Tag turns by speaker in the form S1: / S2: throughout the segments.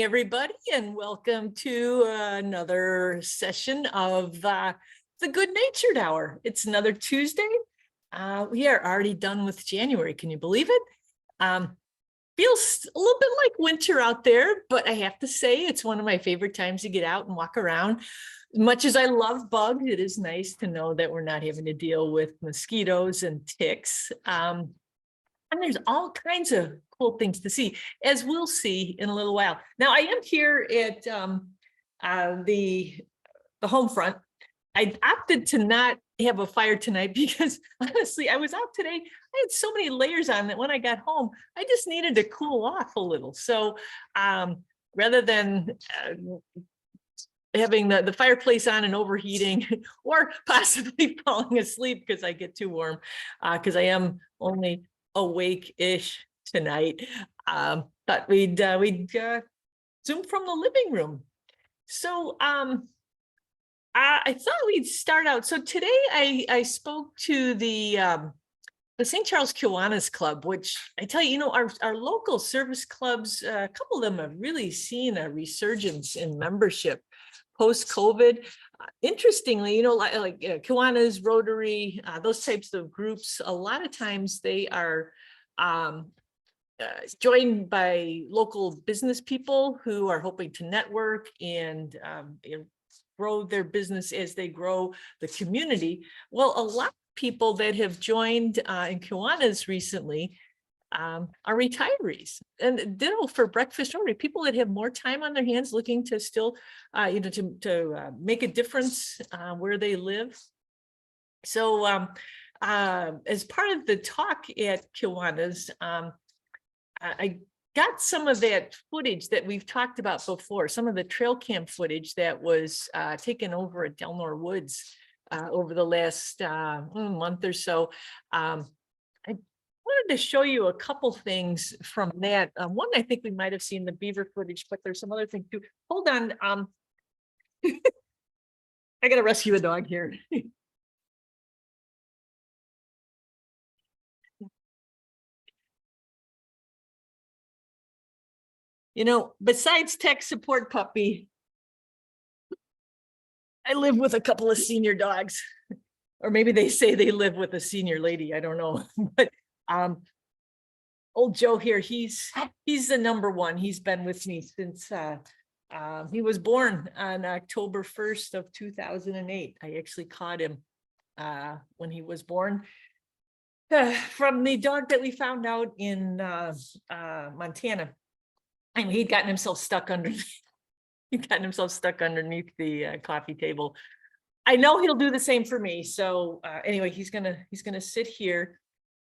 S1: Everybody, and welcome to another session of the Good Natured Hour. It's another Tuesday. We are already done with January. Can you believe it? Feels a little bit like winter out there, but I have to say it's one of my favorite times to get out and walk around. As much as I love bugs, it is nice to know that we're not having to deal with mosquitoes and ticks. And there's all kinds of cool things to see, as we'll see in a little while. Now, I am here at the home front. I opted to not have a fire tonight because honestly, I was out today. I had so many layers on that when I got home, I just needed to cool off a little. So rather than having the fireplace on and overheating or possibly falling asleep because I get too warm, because I am only awake-ish tonight, but we'd Zoom from the living room. So I thought we'd start out. So today I spoke to the St. Charles Kiwanis Club, which I tell you, our local service clubs, a couple of them have really seen a resurgence in membership post-COVID. Interestingly, like Kiwanis, Rotary, those types of groups, a lot of times they are joined by local business people who are hoping to network and grow their business as they grow the community. Well, a lot of people that have joined in Kiwanis recently are retirees, and ditto for breakfast Rotary, people that have more time on their hands looking to still to make a difference where they live. So as part of the talk at Kiwanis, I got some of that footage that we've talked about before, some of the trail cam footage that was taken over at Delnor Woods over the last month or so. I wanted to show you a couple things from that. One, I think we might have seen the beaver footage, but there's some other things too. Hold on. I got to rescue a dog here. Besides tech support puppy, I live with a couple of senior dogs, or maybe they say they live with a senior lady. I don't know, but old Joe here, he's the number one. He's been with me since he was born on October 1st of 2008. I actually caught him when he was born from the dog that we found out in Montana. And he'd gotten himself stuck underneath. He'd gotten himself stuck underneath the coffee table. I know he'll do the same for me. So anyway, he's gonna sit here.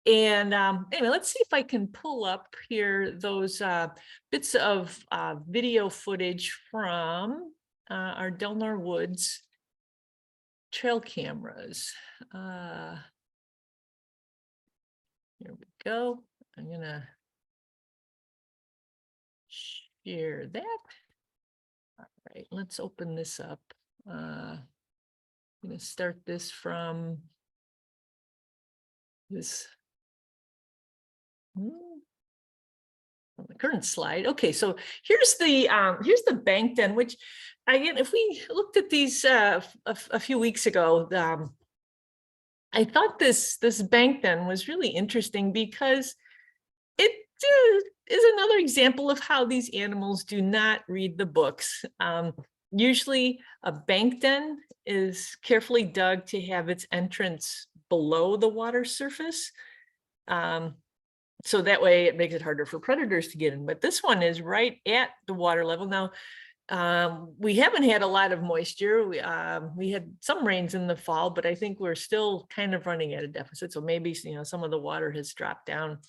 S1: And anyway, let's see if I can pull up here those bits of video footage from our Delnor Woods trail cameras. Here we go. I'm gonna share that. All right, let's open this up. I'm gonna start this from this. On the current slide. Okay, so here's the bank den, which again, if we looked at these a few weeks ago, I thought this bank den was really interesting because it is another example of how these animals do not read the books. Usually a bank den is carefully dug to have its entrance below the water surface. So that way it makes it harder for predators to get in. But this one is right at the water level. Now, we haven't had a lot of moisture. We had some rains in the fall, but I think we're still kind of running at a deficit. So maybe, some of the water has dropped down.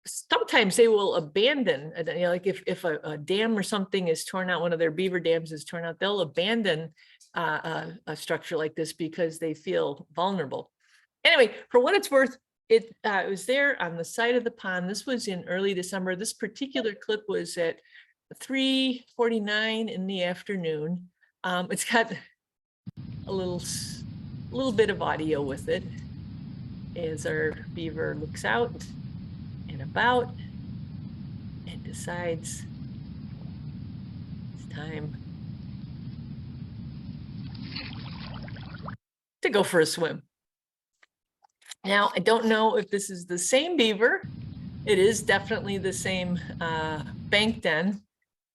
S1: Sometimes they will abandon, like if a dam or something is torn out, one of their beaver dams is torn out, they'll abandon a structure like this because they feel vulnerable. Anyway, for what it's worth, it was there on the side of the pond. This was in early December. This particular clip was at 3:49 in the afternoon. It's got a little bit of audio with it as our beaver looks out. And of about and decides it's time to go for a swim. Now, I don't know if this is the same beaver. It is definitely the same bank den.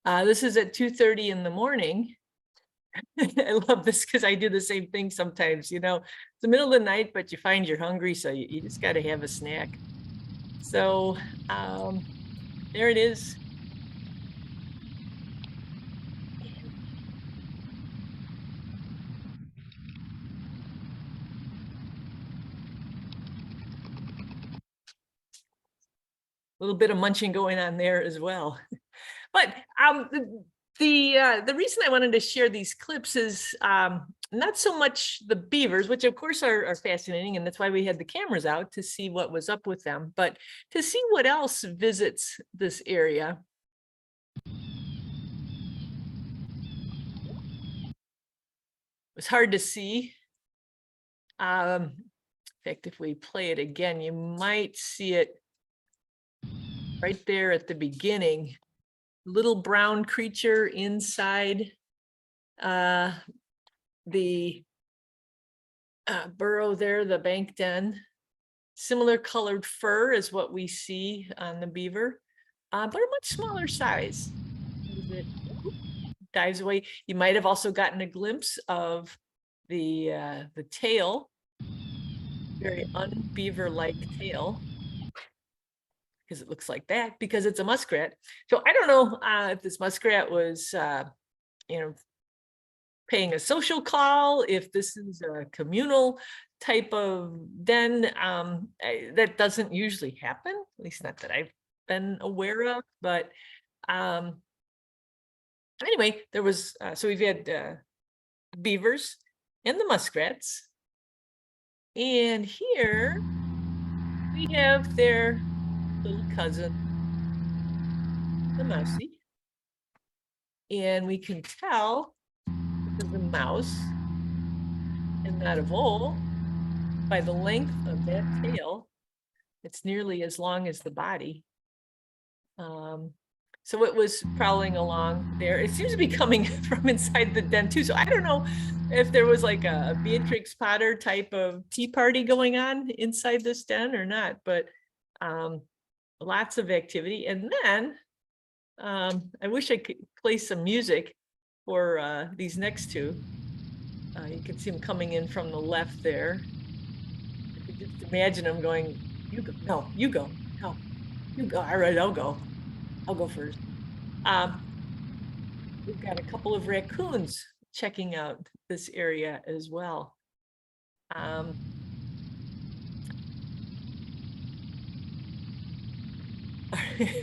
S1: This is at 2:30 in the morning. I love this because I do the same thing sometimes, you know, it's the middle of the night, but you find you're hungry, so you just got to have a snack. So there it is. A little bit of munching going on there as well. But the reason I wanted to share these clips is not so much the beavers, which of course are fascinating, and that's why we had the cameras out to see what was up with them, but to see what else visits this area. It's hard to see. In fact, if we play it again, you might see it right there at the beginning. Little brown creature inside the burrow there, the bank den. Similar colored fur is what we see on the beaver, but a much smaller size. It dives away. You might have also gotten a glimpse of the tail, very un-beaver-like tail, because it looks like that, because it's a muskrat. So I don't know if this muskrat was, you know, paying a social call, if this is a communal type of den. That doesn't usually happen, at least not that I've been aware of. But anyway, there was, so we've had beavers and the muskrats. And here we have their little cousin, the mousey. And we can tell the mouse and not a vole by the length of that tail. It's nearly as long as the body. So it was prowling along there. It seems to be coming from inside the den too. So I don't know if there was like a Beatrix Potter type of tea party going on inside this den or not, but lots of activity. And then I wish I could play some music for these next two. You can see them coming in from the left there. I could just imagine them going, you go, no, you go, no, you go. All right, I'll go first. We've got a couple of raccoons checking out this area as well.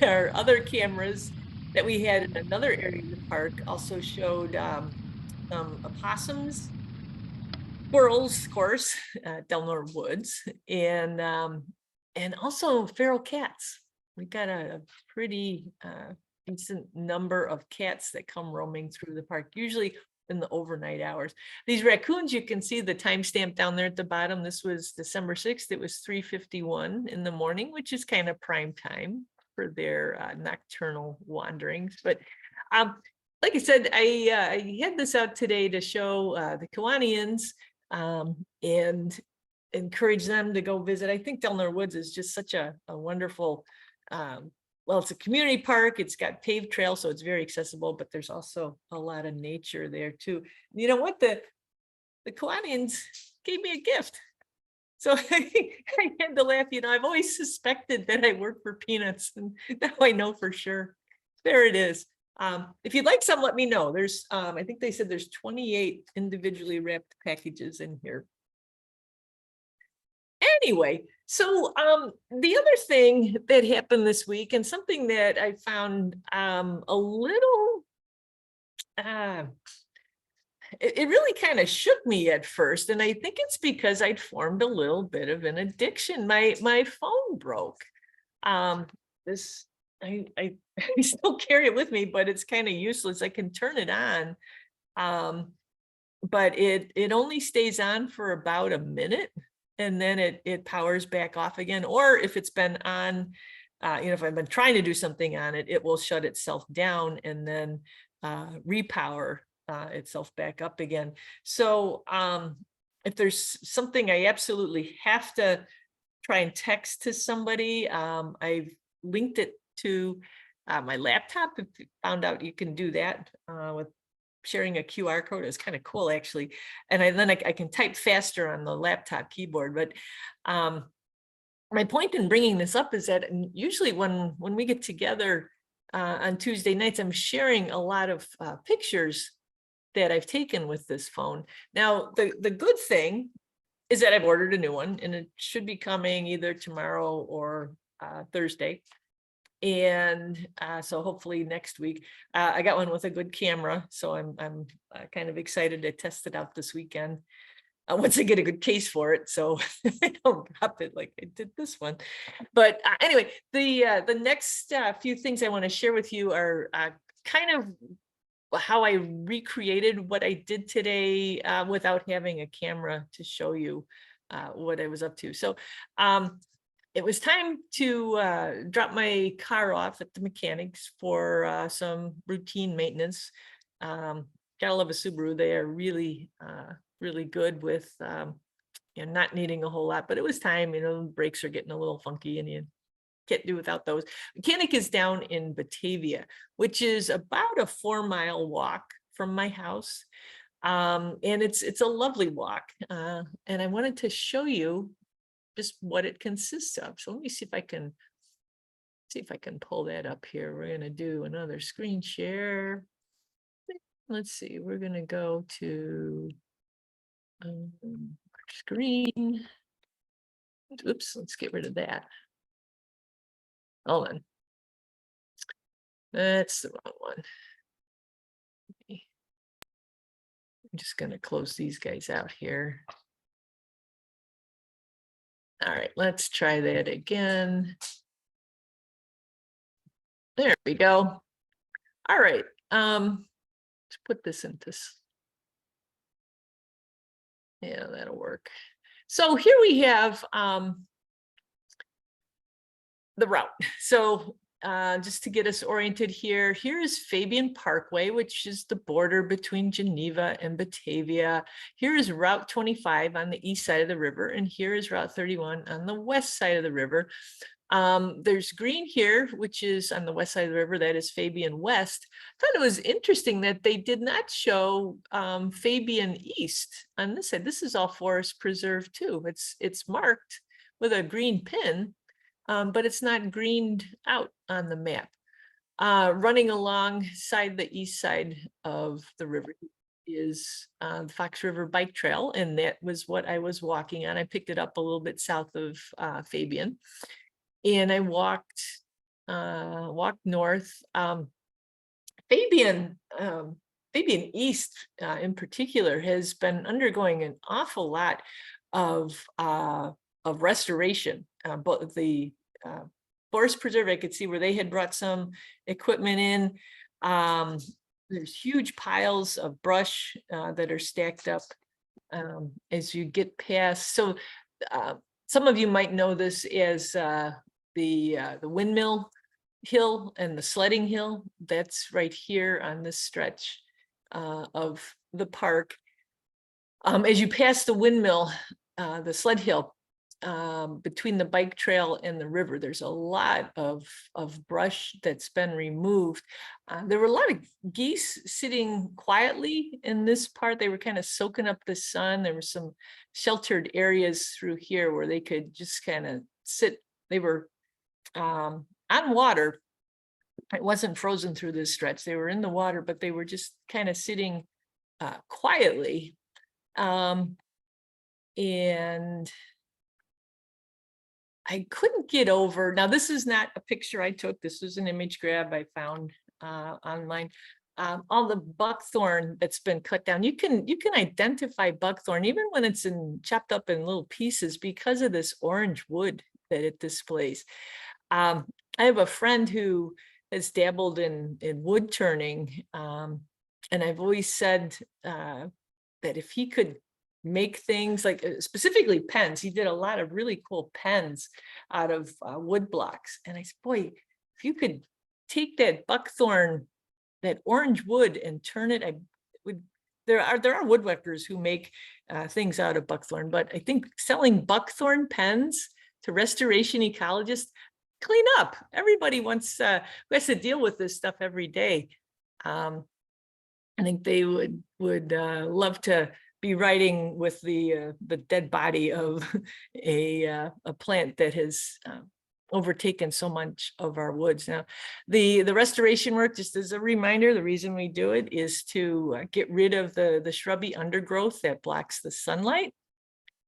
S1: Our other cameras that we had in another area of the park also showed some opossums, squirrels, of course, Delmore Woods, and also feral cats. We've got a pretty decent number of cats that come roaming through the park, usually in the overnight hours. These raccoons, you can see the timestamp down there at the bottom. This was December 6th. It was 3:51 in the morning, which is kind of prime time for their nocturnal wanderings. But like I said, I had this out today to show the Kiwanians and encourage them to go visit. I think Delmore Woods is just such a wonderful, well, it's a community park. It's got paved trails, so it's very accessible, but there's also a lot of nature there too. You know what? The Kiwanians gave me a gift. So I had to laugh. You know, I've always suspected that I work for peanuts, and now I know for sure. There it is. If you'd like some, let me know. There's, I think they said there's 28 individually wrapped packages in here. Anyway, so the other thing that happened this week, and something that I found a little, it really kind of shook me at first, and I think it's because I'd formed a little bit of an addiction. My phone broke. This I still carry it with me, but it's kind of useless. I can turn it on, but it only stays on for about a minute, and then it powers back off again. Or if it's been on if I've been trying to do something on it, it will shut itself down and then repower itself back up again. So if there's something I absolutely have to try and text to somebody, I've linked it to my laptop. If you found out you can do that with sharing a QR code. Is kind of cool, actually. And then I can type faster on the laptop keyboard. But my point in bringing this up is that usually when we get together on Tuesday nights, I'm sharing a lot of pictures that I've taken with this phone. Now, the good thing is that I've ordered a new one, and it should be coming either tomorrow or Thursday. And so hopefully next week. I got one with a good camera, so I'm kind of excited to test it out this weekend once I get a good case for it, so I don't drop it like I did this one. But anyway, the next few things I want to share with you are kind of how I recreated what I did today without having a camera to show you what I was up to. So it was time to drop my car off at the mechanics for some routine maintenance. Gotta love a Subaru. They are really good with not needing a whole lot, but it was time. Brakes are getting a little funky and you can't do without those. Mechanic is down in Batavia, which is about a 4-mile walk from my house. And it's a lovely walk. And I wanted to show you just what it consists of. So let me see if I can pull that up here. We're going to do another screen share. Let's see, we're going to go to screen. Oops, let's get rid of that. Hold on. That's the wrong one. I'm just going to close these guys out here. All right, let's try that again. There we go. All right, let's put this into. Yeah, that'll work. So here we have the route. So just to get us oriented here, here's Fabian Parkway, which is the border between Geneva and Batavia. Here is Route 25 on the east side of the river, and here is Route 31 on the west side of the river. There's green here, which is on the west side of the river. That is Fabian West. I thought it was interesting that they did not show Fabian East on this side. This is all forest preserve too. It's marked with a green pin, but it's not greened out on the map. Running alongside the east side of the river is the Fox River Bike Trail, and that was what I was walking on. I picked it up a little bit south of Fabian. And I walked north. Fabian East in particular has been undergoing an awful lot of restoration. But the forest preserve, I could see where they had brought some equipment in. There's huge piles of brush that are stacked up as you get past. So some of you might know this as the windmill hill and the sledding hill. That's right here on this stretch of the park. As you pass the windmill, the sled hill, between the bike trail and the river, there's a lot of brush that's been removed. There were a lot of geese sitting quietly in this part. They were kind of soaking up the sun. There were some sheltered areas through here where they could just kind of sit. They were on water. It wasn't frozen through this stretch. They were in the water, but they were just kind of sitting quietly. And I couldn't get over. Now, this is not a picture I took. This was an image grab I found online. All the buckthorn that's been cut down. You can identify buckthorn even when it's chopped up in little pieces because of this orange wood that it displays. I have a friend who has dabbled in wood turning, and I've always said that if he could make things like specifically pens. He did a lot of really cool pens out of wood blocks. And I said, boy, if you could take that buckthorn, that orange wood, and turn it, I would. There are woodworkers who make things out of buckthorn, but I think selling buckthorn pens to restoration ecologists, clean up. Everybody wants who has to deal with this stuff every day. I think they would love to be writing with the dead body of a plant that has overtaken so much of our woods. Now, the restoration work, just as a reminder, the reason we do it is to get rid of the shrubby undergrowth that blocks the sunlight,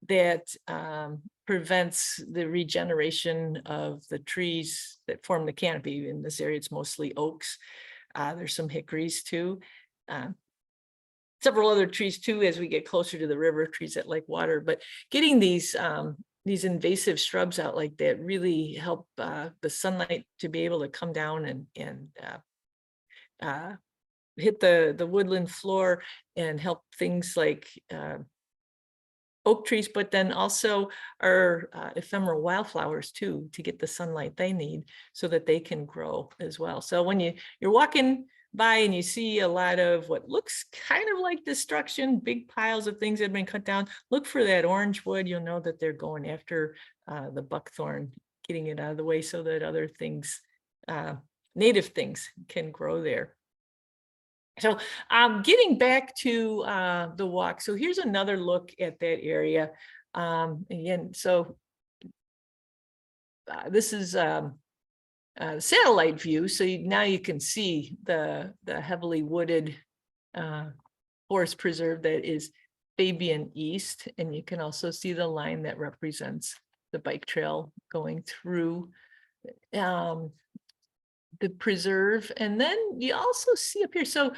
S1: that prevents the regeneration of the trees that form the canopy. In this area, it's mostly oaks. There's some hickories too. Several other trees too, as we get closer to the river, trees that like water. But getting these invasive shrubs out like that really help the sunlight to be able to come down and hit the woodland floor, and help things like oak trees, but then also our ephemeral wildflowers too, to get the sunlight they need so that they can grow as well. So when you're walking by and you see a lot of what looks kind of like destruction, big piles of things that have been cut down, look for that orange wood. You'll know that they're going after the buckthorn, getting it out of the way so that other things, native things, can grow there. So getting back to the walk. So here's another look at that area. Again, so this is satellite view. So now you can see the heavily wooded forest preserve that is Fabian East. And you can also see the line that represents the bike trail going through the preserve. And then you also see up here, so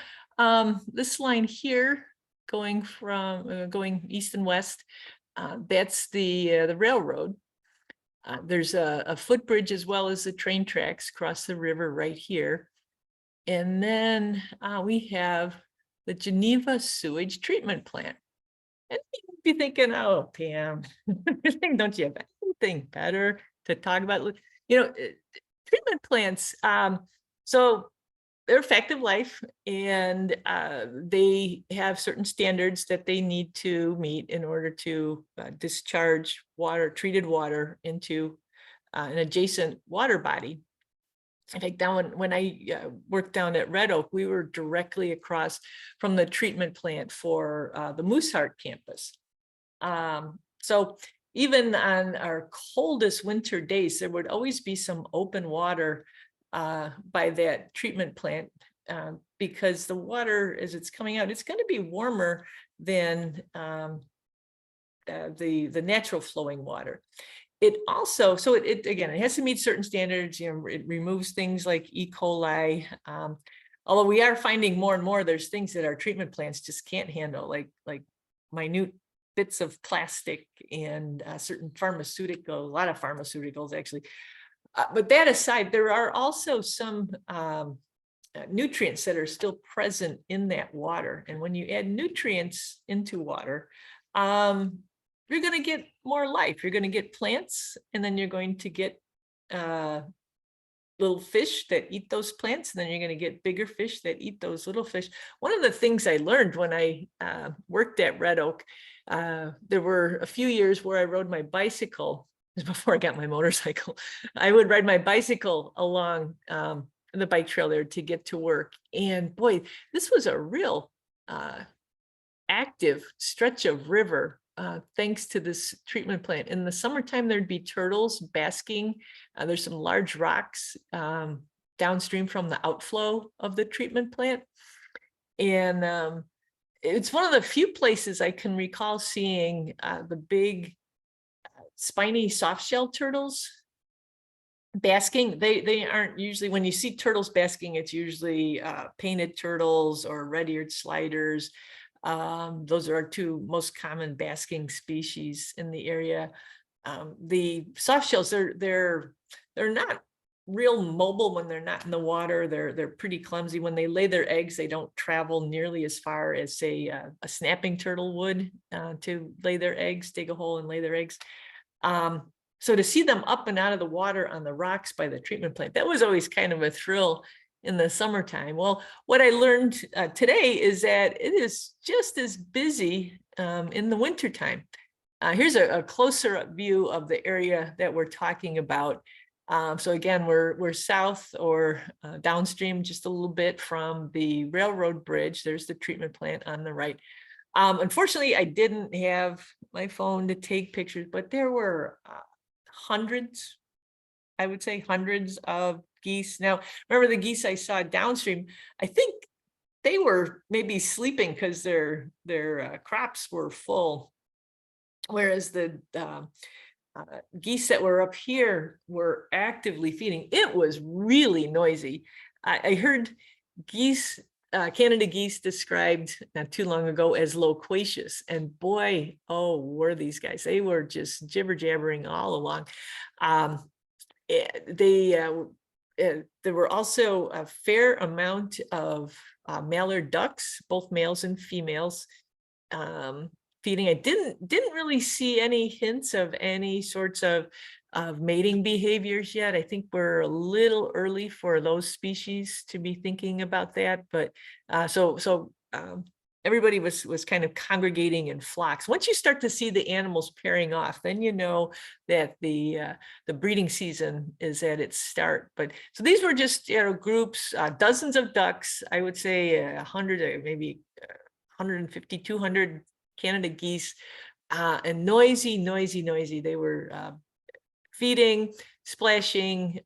S1: this line here going from going east and west, that's the railroad. There's a footbridge as well as the train tracks across the river right here. And then we have the Geneva sewage treatment plant. And you'd be thinking, oh, Pam, don't you have anything better to talk about? You know, treatment plants, so they're effective life, and they have certain standards that they need to meet in order to discharge water, treated water, into an adjacent water body. In fact, down when I worked down at Red Oak, we were directly across from the treatment plant for the Mooseheart campus. So even on our coldest winter days, there would always be some open water by that treatment plant, because the water, as it's coming out, it's going to be warmer than the natural flowing water. It also, so it again, it has to meet certain standards. You know, it removes things like E. coli. Although we are finding more and more, there's things that our treatment plants just can't handle, like minute bits of plastic and certain a lot of pharmaceuticals actually. But that aside, there are also some nutrients that are still present in that water. And when you add nutrients into water, you're going to get more life. You're going to get plants, and then you're going to get little fish that eat those plants, and then you're going to get bigger fish that eat those little fish. One of the things I learned when I worked at Red Oak, there were a few years where I rode my bicycle. Before I got my motorcycle, I would ride my bicycle along the bike trail there to get to work. And boy, this was a real active stretch of river, thanks to this treatment plant. In the summertime, there'd be turtles basking. There's some large rocks downstream from the outflow of the treatment plant. And it's one of the few places I can recall seeing the big spiny softshell turtles basking. They aren't usually, when you see turtles basking, it's usually painted turtles or red-eared sliders. Those are our two most common basking species in the area. The soft shells, they're not real mobile when they're not in the water. They're pretty clumsy. When they lay their eggs, they don't travel nearly as far as, say, a snapping turtle would to lay their eggs, dig a hole and lay their eggs. So to see them up and out of the water on the rocks by the treatment plant, that was always kind of a thrill in the summertime. Well, what I learned today is that it is just as busy in the wintertime. Here's a closer view of the area that we're talking about. So again, we're south or downstream just a little bit from the railroad bridge. There's the treatment plant on the right. Unfortunately, I didn't have my phone to take pictures, but there were hundreds, I would say hundreds of geese. Now, remember the geese I saw downstream, I think they were maybe sleeping because their crops were full. Whereas the geese that were up here were actively feeding. It was really noisy. I heard geese, Canada geese described not too long ago as loquacious, and boy, oh, were these guys. They were just jibber jabbering all along. There were also a fair amount of mallard ducks, both males and females, feeding. I didn't really see any hints of any sorts of mating behaviors yet. I think we're a little early for those species to be thinking about that. But everybody was kind of congregating in flocks. Once you start to see the animals pairing off, then you know that the breeding season is at its start. But so these were just groups, dozens of ducks. I would say 100, maybe 150, 200 Canada geese, and noisy. They were feeding, splashing,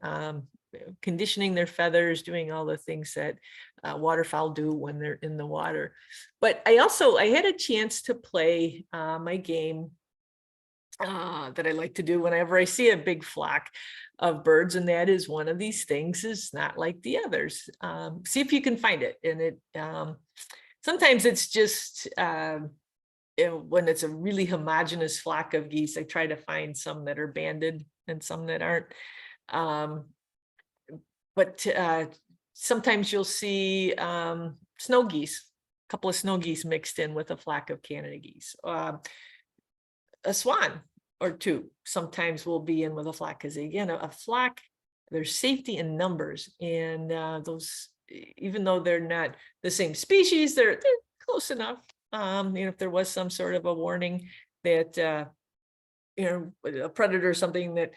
S1: conditioning their feathers, doing all the things that waterfowl do when they're in the water. But I had a chance to play my game that I like to do whenever I see a big flock of birds, and that is one of these things is not like the others. See if you can find it. And it sometimes it's just when it's a really homogeneous flock of geese, I try to find some that are banded and some that aren't. But sometimes you'll see snow geese, a couple of snow geese mixed in with a flock of Canada geese. A swan or two sometimes will be in with a flock, because again, a flock, there's safety in numbers, and those, even though they're not the same species, they're close enough. If there was some sort of a warning that a predator or something, that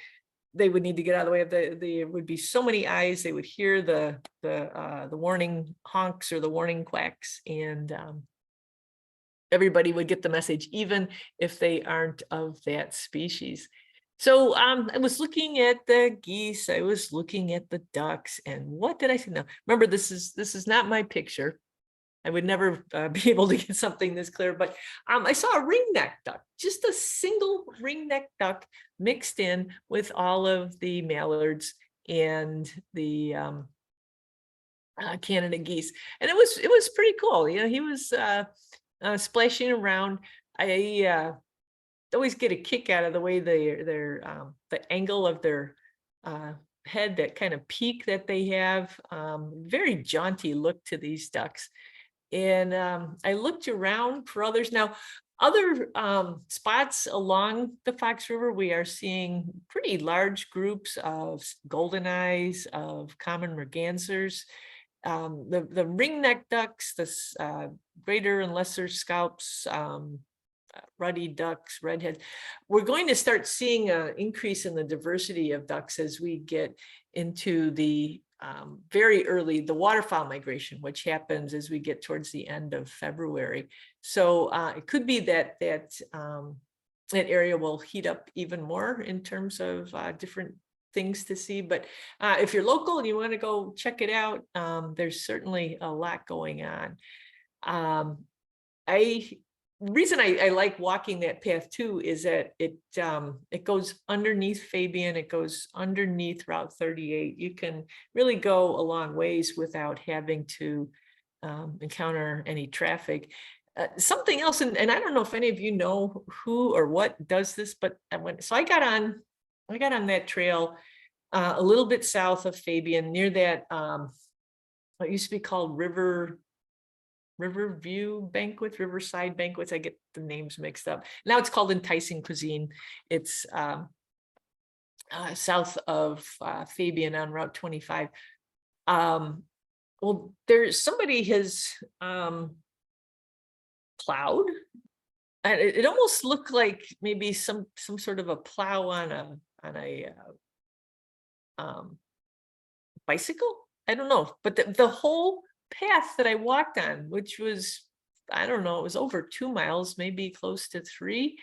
S1: they would need to get out of the way of there would be so many eyes, they would hear the warning honks or the warning quacks, and everybody would get the message, even if they aren't of that species. So I was looking at the geese, I was looking at the ducks, and what did I see? Now, remember, this is not my picture. I would never be able to get something this clear, but I saw a ringneck duck, just a single ringneck duck mixed in with all of the mallards and the Canada geese. And it was pretty cool. He was splashing around. I always get a kick out of the way the angle of their head, that kind of peak that they have. Very jaunty look to these ducks. And I looked around for others. Now, other spots along the Fox River, we are seeing pretty large groups of goldeneyes, of common mergansers, the ringneck ducks, the greater and lesser scalps, ruddy ducks, redheads. We're going to start seeing an increase in the diversity of ducks as we get into the very early, the waterfowl migration, which happens as we get towards the end of February. So it could be that area will heat up even more in terms of different things to see. But if you're local and you want to go check it out, there's certainly a lot going on. The reason I like walking that path too is that it goes underneath Fabian, it goes underneath Route 38. You can really go a long ways without having to encounter any traffic. Something else, and I don't know if any of you know who or what does this, but I got on that trail a little bit south of Fabian, near that what used to be called Riverview Banquets, Riverside Banquets. I get the names mixed up. Now it's called Enticing Cuisine. It's south of Fabian on Route 25. Well, there's somebody has plowed. And it almost looked like maybe some sort of a plow on a bicycle. I don't know, but the whole path that I walked on, which was, I don't know, it was over 2 miles, maybe close to 3.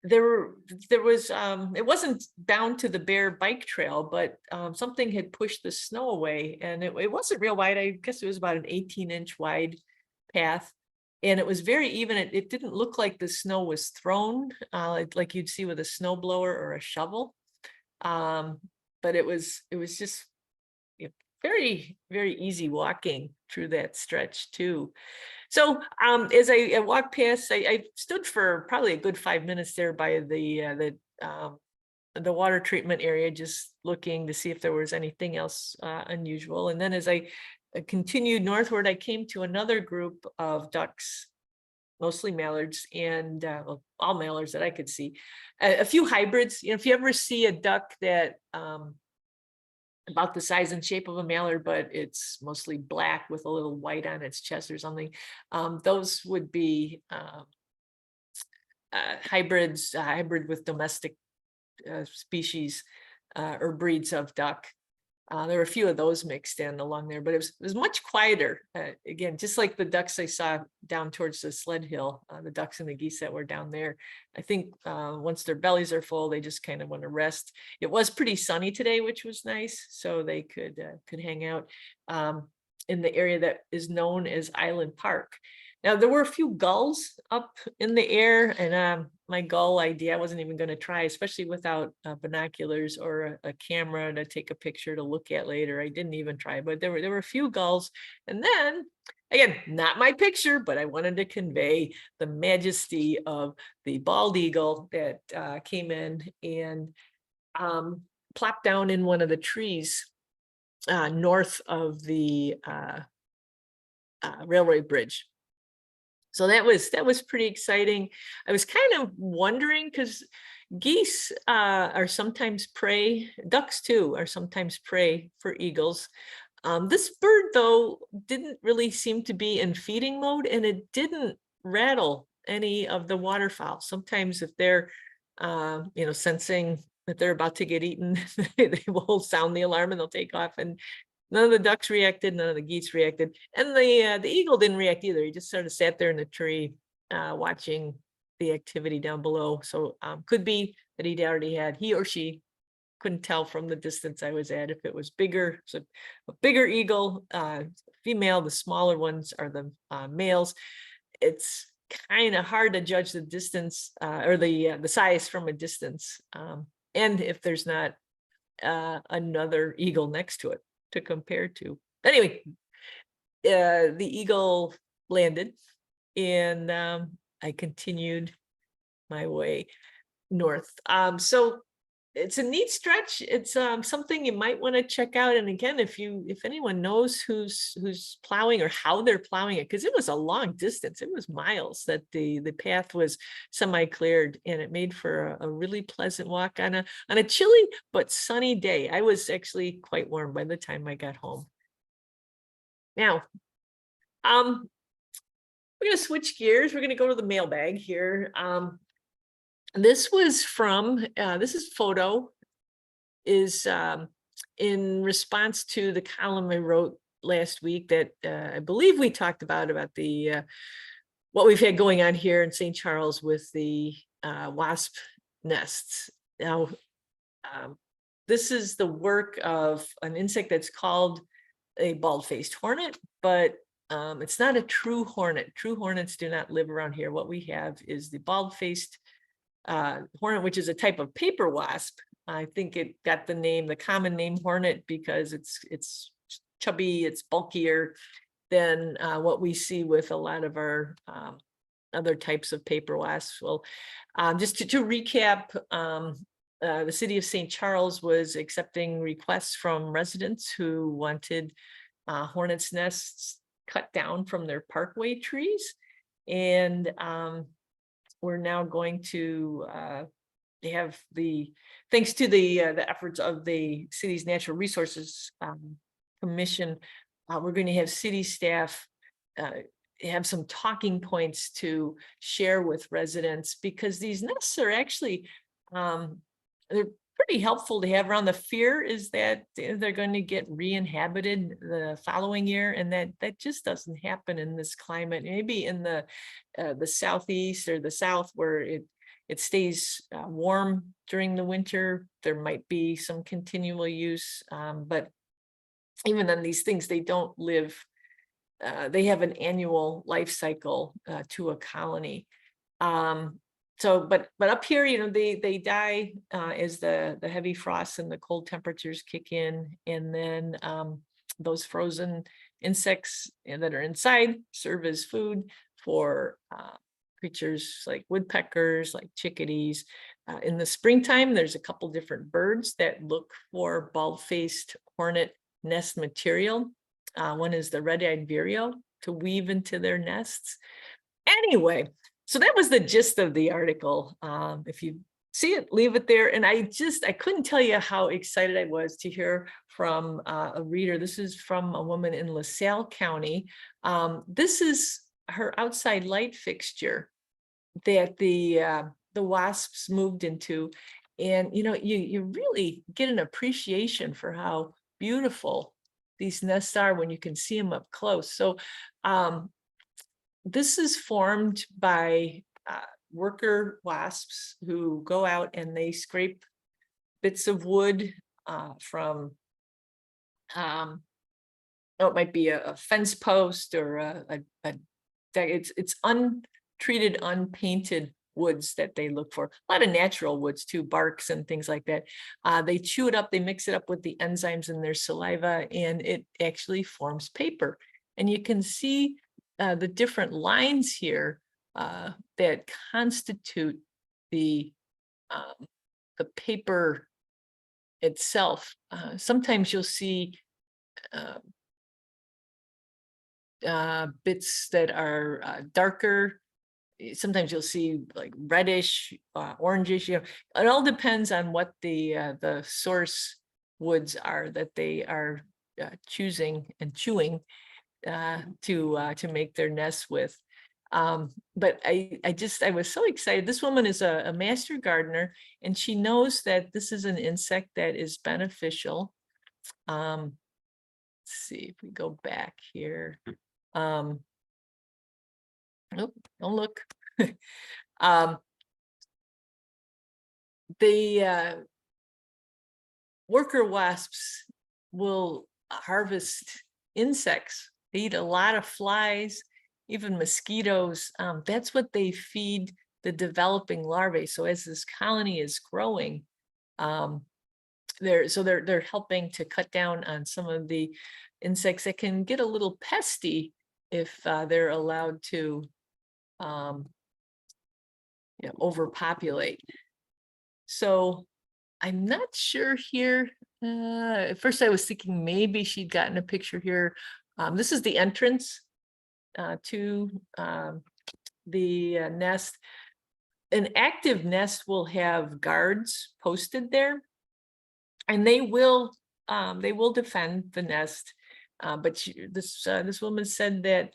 S1: There was it wasn't down to the bare bike trail, but something had pushed the snow away, and it wasn't real wide. I guess it was about an 18-inch wide path, and it was very even. It didn't look like the snow was thrown like you'd see with a snow blower or a shovel, but it was just very, very easy walking through that stretch too. So as I walked past, I stood for probably a good 5 minutes there by the water treatment area, just looking to see if there was anything else unusual. And then as I continued northward, I came to another group of ducks, mostly mallards, and well, all mallards that I could see. A few hybrids. You know, if you ever see a duck that about the size and shape of a mallard, but it's mostly black with a little white on its chest or something, those would be hybrids, hybrid with domestic species or breeds of duck. There were a few of those mixed in along there, but it was much quieter. Again, just like the ducks I saw down towards the sled hill, the ducks and the geese that were down there. I think once their bellies are full, they just kind of want to rest. It was pretty sunny today, which was nice, so they could hang out in the area that is known as Island Park. Now, there were a few gulls up in the air, and my gull idea I wasn't even going to try, especially without binoculars or a camera to take a picture to look at later. I didn't even try, but there were a few gulls. And then, again, not my picture, but I wanted to convey the majesty of the bald eagle that came in and plopped down in one of the trees north of the railway bridge. So that was pretty exciting. I was kind of wondering, because geese are sometimes prey, ducks too are sometimes prey for eagles. This bird, though, didn't really seem to be in feeding mode, and it didn't rattle any of the waterfowl. Sometimes if they're sensing that they're about to get eaten, they will sound the alarm and they'll take off. And none of the ducks reacted, none of the geese reacted, and the eagle didn't react either. He just sort of sat there in the tree watching the activity down below. So could be that he or she couldn't tell from the distance I was at if it was bigger. So a bigger eagle, female, the smaller ones are the males. It's kind of hard to judge the distance or the size from a distance, and if there's not another eagle next to it to compare to. Anyway, the eagle landed, and I continued my way north. So it's a neat stretch. It's something you might want to check out. And again, if anyone knows who's plowing or how they're plowing it, because it was a long distance, it was miles that the path was semi-cleared, and it made for a really pleasant walk on a chilly but sunny day. I was actually quite warm by the time I got home. Now, we're going to switch gears. We're going to go to the mailbag here. This was from, this photo is in response to the column I wrote last week that I believe we talked about the what we've had going on here in St. Charles with the wasp nests. Now, this is the work of an insect that's called a bald-faced hornet, but it's not a true hornet. True hornets do not live around here. What we have is the bald-faced hornet, which is a type of paper wasp. I think it got the common name hornet because it's chubby, it's bulkier than what we see with a lot of our other types of paper wasps. Well, just to recap the city of St. Charles was accepting requests from residents who wanted hornets nests cut down from their parkway trees. And we're now going to have thanks to the efforts of the city's Natural Resources Commission, we're going to have city staff have some talking points to share with residents, because these nests are actually they're pretty helpful to have around. The fear is that they're going to get re-inhabited the following year, and that just doesn't happen in this climate. Maybe in the southeast or the south, where it stays warm during the winter, there might be some continual use, but even then, these things, they don't live. They have an annual life cycle to a colony. But up here, they die as the heavy frosts and the cold temperatures kick in, and then those frozen insects that are inside serve as food for creatures like woodpeckers, like chickadees. In the springtime, there's a couple different birds that look for bald-faced hornet nest material. One is the red-eyed vireo, to weave into their nests. Anyway, so that was the gist of the article. If you see it, leave it there. And I couldn't tell you how excited I was to hear from a reader. This is from a woman in LaSalle County. This is her outside light fixture that the wasps moved into. And, you really get an appreciation for how beautiful these nests are when you can see them up close. So this is formed by worker wasps who go out and they scrape bits of wood from, it might be a fence post or it's untreated, unpainted woods that they look for. A lot of natural woods too, barks and things like that. They chew it up, they mix it up with the enzymes in their saliva, and it actually forms paper. And you can see the different lines here that constitute the paper itself. Sometimes you'll see bits that are darker. Sometimes you'll see like reddish, orangish. It all depends on what the source woods are that they are choosing and chewing to make their nests with. But I was so excited. This woman is a master gardener, and she knows that this is an insect that is beneficial. Let's see if we go back here. Nope, don't look. The worker wasps will harvest insects. They eat a lot of flies, even mosquitoes. That's what they feed the developing larvae. So as this colony is growing, they're helping to cut down on some of the insects that can get a little pesty if they're allowed to overpopulate. So I'm not sure here. At first I was thinking maybe she'd gotten a picture here. This is the entrance to the nest. An active nest will have guards posted there, and they will defend the nest. But this woman said that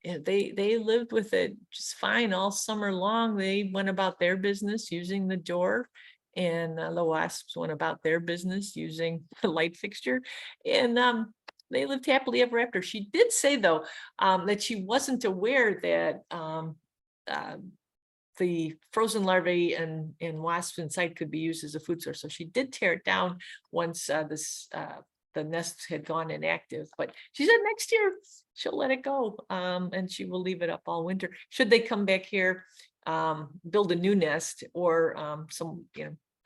S1: they lived with it just fine all summer long. They went about their business using the door, and the wasps went about their business using the light fixture, and they lived happily ever after. She did say, though, that she wasn't aware that the frozen larvae and wasps inside could be used as a food source. So she did tear it down once the nest had gone inactive. But she said next year she'll let it go, and she will leave it up all winter. Should they come back here, build a new nest, or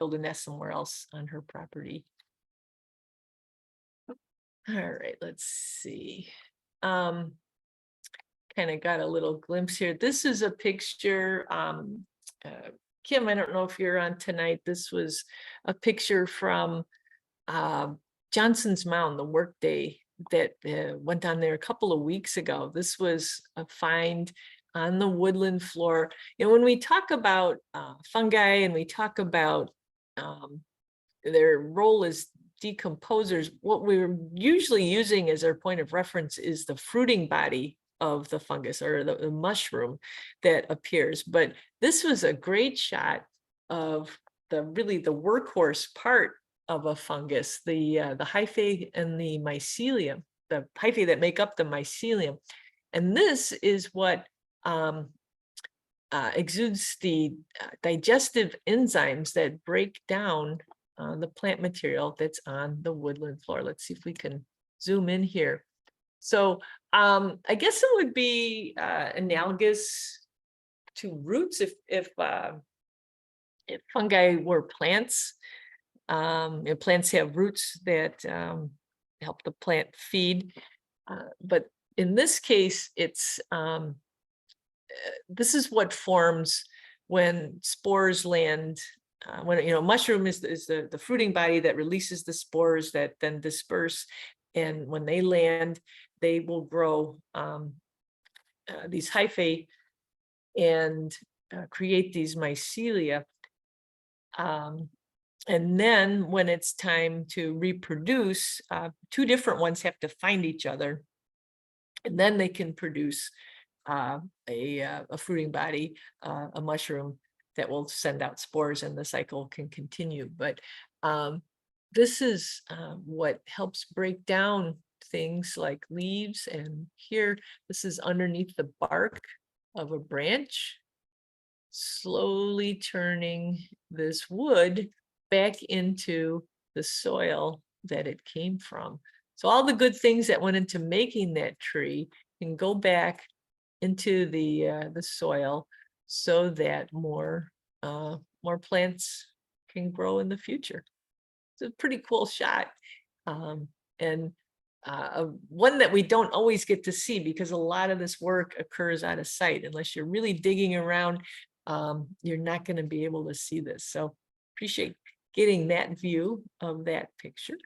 S1: build a nest somewhere else on her property. All right, let's see. Kind of got a little glimpse here. This is a picture Kim, I don't know if you're on tonight. This was a picture from Johnson's Mound, the workday that went on there a couple of weeks ago. This was a find on the woodland floor. You know, when we talk about fungi and we talk about their role as decomposers, what we're usually using as our point of reference is the fruiting body of the fungus or the mushroom that appears. But this was a great shot of really the workhorse part of a fungus, the hyphae and the mycelium, the hyphae that make up the mycelium. And this is what exudes the digestive enzymes that break down the plant material that's on the woodland floor. Let's see if we can zoom in here. So I guess it would be analogous to roots if fungi were plants. Plants have roots that help the plant feed, but in this case, it's this is what forms when spores land. When mushroom is the fruiting body that releases the spores that then disperse, and when they land, they will grow these hyphae and create these mycelia. And then when it's time to reproduce, two different ones have to find each other, and then they can produce a fruiting body, a mushroom that will send out spores, and the cycle can continue. But this is what helps break down things like leaves. And here, this is underneath the bark of a branch, slowly turning this wood back into the soil that it came from. So all the good things that went into making that tree can go back into the soil so that more plants can grow in the future. It's a pretty cool shot, and one that we don't always get to see because a lot of this work occurs out of sight. Unless you're really digging around, you're not going to be able to see this. So appreciate getting that view of that picture.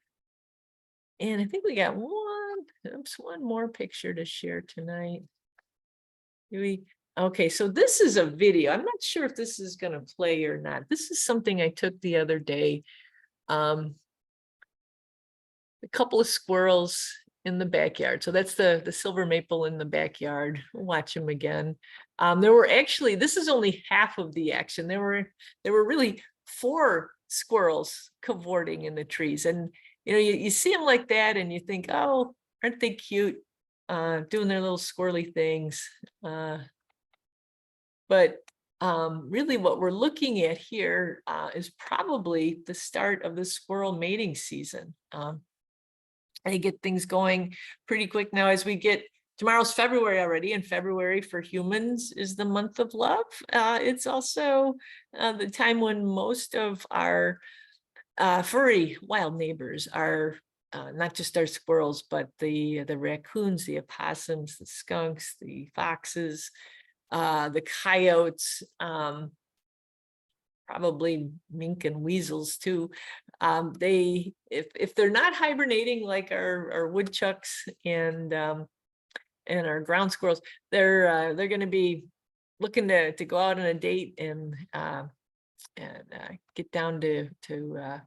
S1: And I think we got one more picture to share tonight. Okay, so this is a video. I'm not sure if this is going to play or not. This is something I took the other day. A couple of squirrels in the backyard. So that's the silver maple in the backyard. We'll watch them again. There were actually, this is only half of the action. There were really 4 squirrels cavorting in the trees. And you see them like that and you think, oh, aren't they cute, doing their little squirrely things. But really what we're looking at here is probably the start of the squirrel mating season. They get things going pretty quick now as we get, tomorrow's February already, and February for humans is the month of love. It's also the time when most of our furry wild neighbors are not just our squirrels, but the raccoons, the opossums, the skunks, the foxes, the coyotes, probably mink and weasels too. If they're not hibernating like our woodchucks and our ground squirrels, they're going to be looking to go out on a date and get down to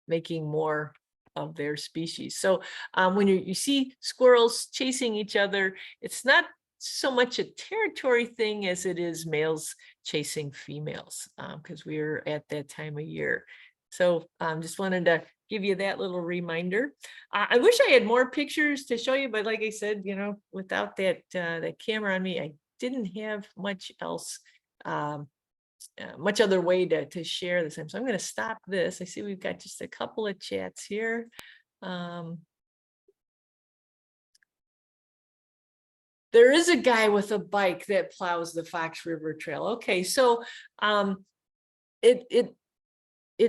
S1: making more of their species. So when you see squirrels chasing each other, it's not so much a territory thing as it is males chasing females, because we're at that time of year. So just wanted to give you that little reminder. I wish I had more pictures to show you, but like I said, without that camera on me, I didn't have much else, much other way to share this. So I'm going to stop this. I see we've got just a couple of chats here. There is a guy with a bike that plows the Fox River Trail. Okay, so it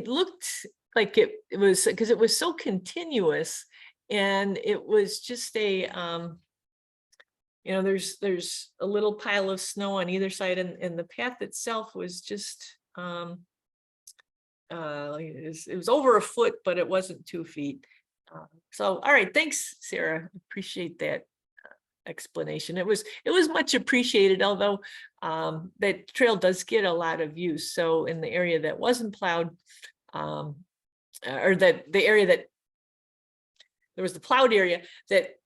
S1: looked like it was, because it was so continuous, and it was just a there's a little pile of snow on either side, and the path itself was just It was over a foot, but it wasn't 2 feet. So, all right, thanks, Sarah. Appreciate that explanation. It was much appreciated, although that trail does get a lot of use. So in the area that wasn't plowed, or that the area that there was the plowed area, that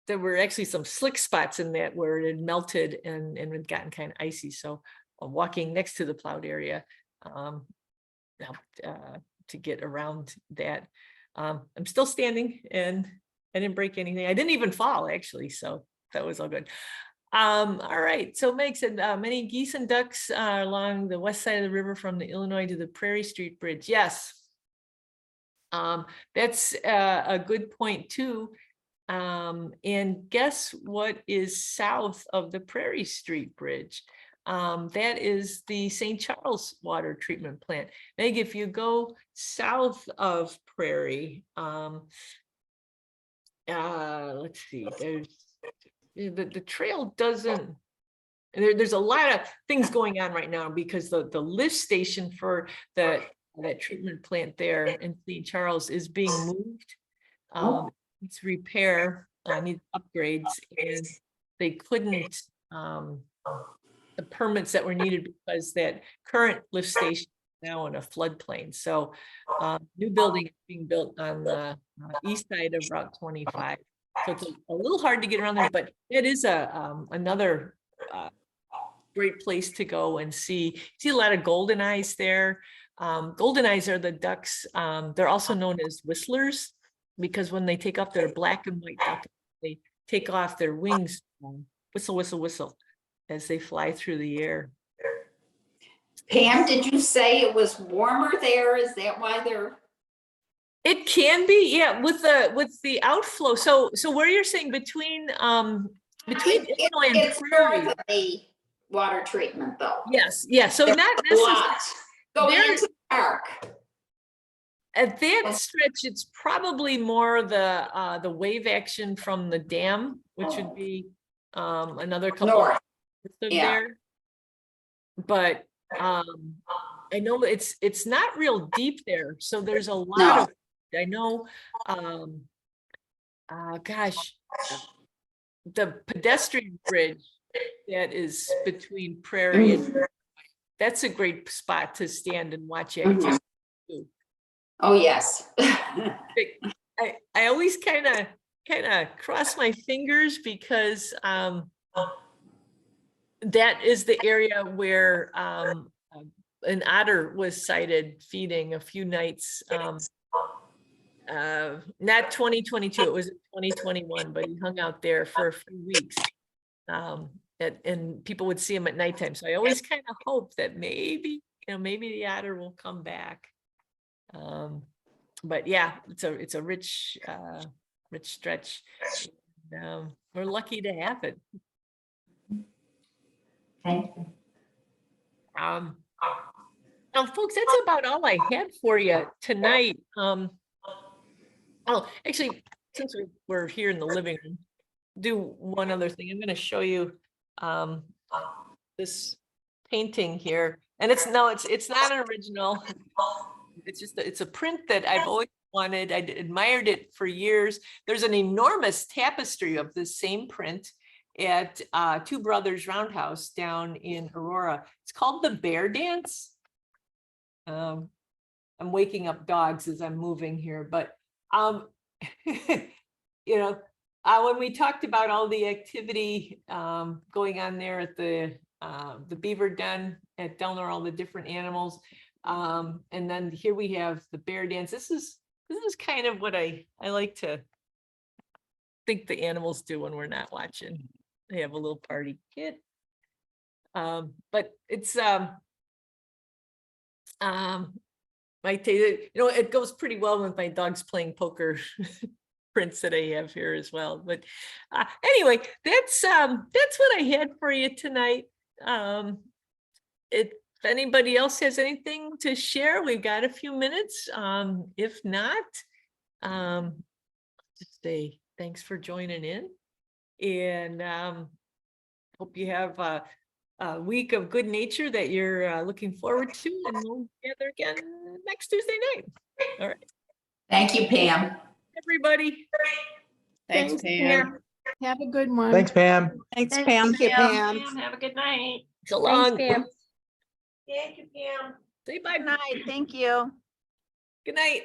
S1: there were actually some slick spots in that where it had melted and had gotten kind of icy. So walking next to the plowed area helped to get around that. I'm still standing and I didn't break anything. I didn't even fall, actually, so that was all good. All right, so Meg said many geese and ducks along the west side of the river from the Illinois to the Prairie Street Bridge. Yes, that's a good point too. And guess what is south of the Prairie Street Bridge? That is the St. Charles water treatment plant. Meg, if you go south of Prairie, let's see, there's the trail doesn't, there's a lot of things going on right now because the lift station for that treatment plant there in St. Charles is being moved. It's repair, needs upgrades, and they couldn't the permits that were needed because that current lift station is now in a floodplain. So new building is being built on the east side of Route 25. So it's a little hard to get around there, but it is another great place to go and see a lot of golden eyes there. Golden eyes are the ducks. They're also known as whistlers because when they take off their black and white duck, they take off their wings, whistle, whistle, whistle, as they fly through the air.
S2: Pam, did you say it was warmer there? Is that why they're?
S1: It can be, yeah, with the outflow. So where you're saying between Illinois and
S2: it's
S1: Prairie.
S2: north of the water treatment, though.
S1: Yes, yeah. So
S2: There's
S1: not
S2: a lot
S1: necessarily
S2: going into the park.
S1: At that stretch, it's probably more the wave action from the dam, which would be another couple
S2: North.
S1: of
S2: Yeah.
S1: there. But I know it's not real deep there, so there's a lot of. I know, gosh, the pedestrian bridge that is between Prairie and that's a great spot to stand and watch activity.
S2: Oh yes.
S1: I always kind of cross my fingers because that is the area where an otter was sighted feeding a few nights. Not 2022, it was 2021, but he hung out there for a few weeks. And people would see him at nighttime. So I always kind of hope that maybe the otter will come back. But yeah, it's a rich stretch. We're lucky to have it.
S2: Thank you.
S1: Now, folks, that's about all I had for you tonight. Oh, actually, since we're here in the living room, do one other thing. I'm going to show you this painting here, and it's not an original. It's a print that I've always wanted. I admired it for years. There's an enormous tapestry of this same print at Two Brothers Roundhouse down in Aurora. It's called The Bear Dance. I'm waking up dogs as I'm moving here, but when we talked about all the activity going on there at the beaver den at Delnor, all the different animals, and then here we have the bear dance. This is kind of what I like to think the animals do when we're not watching. They have a little party kit, but it's it goes pretty well with my dogs playing poker prints that I have here as well. But anyway, that's what I had for you tonight. If anybody else has anything to share, we've got a few minutes. If not, just say thanks for joining in, and hope you have week of good nature that you're looking forward to, and we'll gather again next Tuesday night. All right,
S2: Thank you, Pam.
S1: everybody.
S3: Thanks, Pam.
S4: Have a good one.
S5: Thanks, Pam.
S3: Thanks, Pam.
S4: Thank you, Pam.
S3: Have a good night.
S1: So long.
S4: Pam.
S3: Thank you, Pam.
S1: Say bye.
S4: Good night. Thank you.
S1: Good night.